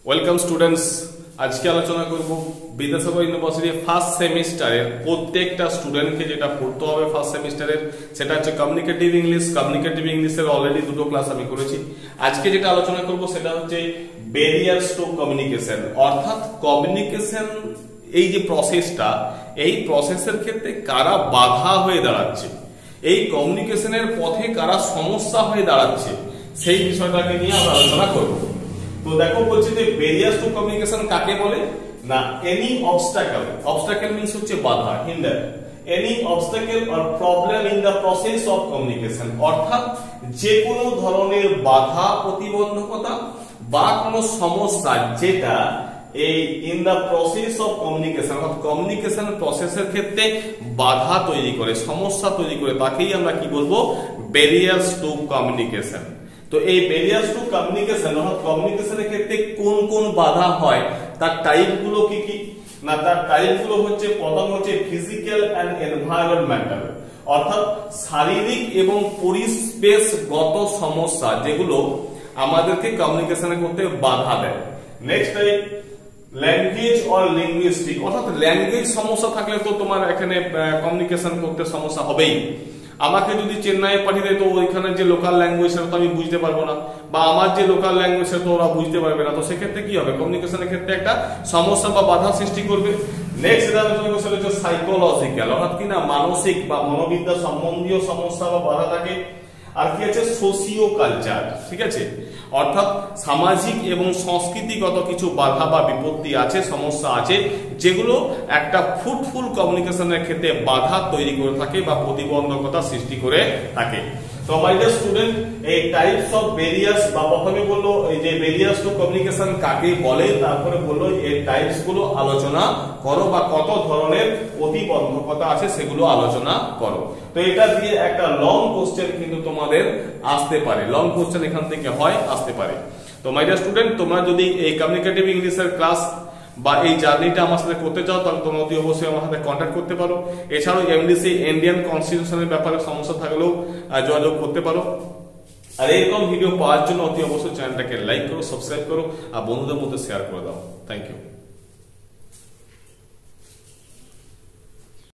Welcome students. আজকে আলোচনা করব বিদ্যাসাগর ইউনিভার্সিটির ফার্স্ট সেমিস্টারের প্রত্যেকটা স্টুডেন্টকে যেটা পড়তে হবে ফার্স্ট সেমিস্টারের, সেটা হচ্ছে কমিউনিকেটিভ ইংলিশ। কমিউনিকেটিভ ইংলিশের অলরেডি দুটো ক্লাস আমি করেছি। আজকে যেটা আলোচনা করব সেটা হচ্ছে ব্যারিয়ার্স টু কমিউনিকেশন, অর্থাৎ কমিউনিকেশন এই যে প্রসেসটা, এই প্রসেসের ক্ষেত্রে কারা বাধা হয়ে দাঁড়াচ্ছে, এই কমিউনিকেশনের পথে কারা সমস্যা হয়ে দাঁড়াচ্ছে, সেই বিষয়টাকে নিয়ে আমরা আলোচনা করব। তো দেখো বলছি যে ব্যারিয়ার্স টু কমিউনিকেশন কাকে বলে না, এনি অবস্টাকল, অবস্টাকল মিন্স হচ্ছে বাধা, hinder, any obstacle or problem in the process of communication, অর্থাৎ যে কোনো ধরনের বাধা, প্রতিবন্ধকতা বা কোনো সমস্যা যেটা এই in the process of communication, অর্থাৎ কমিউনিকেশন প্রসেসের ক্ষেত্রে বাধা তৈরি করে, সমস্যা তৈরি করে, তাকেই আমরা কি বলবো, ব্যারিয়ার্স টু কমিউনিকেশন। তো এই ব্যারিয়ার্স টু কমিউনিকেশন অর্থাৎ কমিউনিকেশনের ক্ষেত্রে কোন কোন বাধা হয়, তার টাইপগুলো কি কি না, তার টাইপগুলো হচ্ছে, প্রথম হচ্ছে ফিজিক্যাল এন্ড এনভায়রনমেন্টাল, অর্থাৎ শারীরিক এবং পরিবেশগত সমস্যা যেগুলো আমাদেরকে কমিউনিকেশনে করতে বাধা দেয়। Next type language or linguistic, অর্থাৎ ল্যাঙ্গুয়েজ সমস্যা থাকলে তো তোমার এখানে কমিউনিকেশন করতে সমস্যা হবেই। আমাকে যদি চেন্নাইয়ে পাঠিয়ে দেয় তো ওইখানে যে লোকাল ল্যাঙ্গুয়েজ সেটা তো আমি বুঝতে পারবো না, বা আমার যে লোকাল ল্যাঙ্গুয়েজ সেটা তো ওরা বুঝতে পারবে না। তো সেক্ষেত্রে কি হবে, কমিউনিকেশনের ক্ষেত্রে একটা সমস্যা বা বাধা সৃষ্টি করবে। নেক্সট এটা আলোচনা করতে হচ্ছে সাইকোলজিক্যাল, অর্থাৎ কি না মানসিক বা মনোবিদ্যা সম্বন্ধীয় সমস্যা বা বাধা থাকে। আর কি আছে, সোশিও কালচার, ঠিক আছে, অর্থাৎ সামাজিক এবং সংস্কৃতিগত কিছু বাধা বা বিপত্তি আছে, সমস্যা আছে, যেগুলো একটা ফ্রুটফুল কমিউনিকেশনের ক্ষেত্রে বাধা তৈরি করে থাকে বা প্রতিবন্ধকতা সৃষ্টি করে থাকে। তো মাই ডিয়ার স্টুডেন্ট, এই টাইপস অফ ব্যারিয়ার্স, বা প্রথমে বললো এই যে ব্যারিয়ার্স টু কমিউনিকেশন কাকে বলে, তারপরে বললো এই টাইপস গুলো আলোচনা করো বা কত ধরনের প্রতিবন্ধকতা আছে সেগুলো আলোচনা করো। তো এটা দিয়ে একটা লং কোশ্চেন কিন্তু তোমাদের আসতে পারে, লং কোশ্চেন এখান থেকে হয়, আসতে পারে। তো মাই ডিয়ার স্টুডেন্ট, তোমরা যদি এই কমিউনিকেটিভ ইংলিশের ক্লাস বা এই জার্নিটা আমার সাথে করতে চাও তাহলে তোমরা অতি অবশ্যই আমার সাথে কন্ট্যাক্ট করতে পারো। এছাড়াও এমডিসি ইন্ডিয়ান কনস্টিটিউশনের ব্যাপারে সমস্যা থাকলেও যোগাযোগ করতে পারো। আর এরকম ভিডিও পাওয়ার জন্য অতি অবশ্যই চ্যানেলটাকে লাইক করো, সাবস্ক্রাইব করো আর বন্ধুদের মধ্যে শেয়ার করে দাও। Thank you.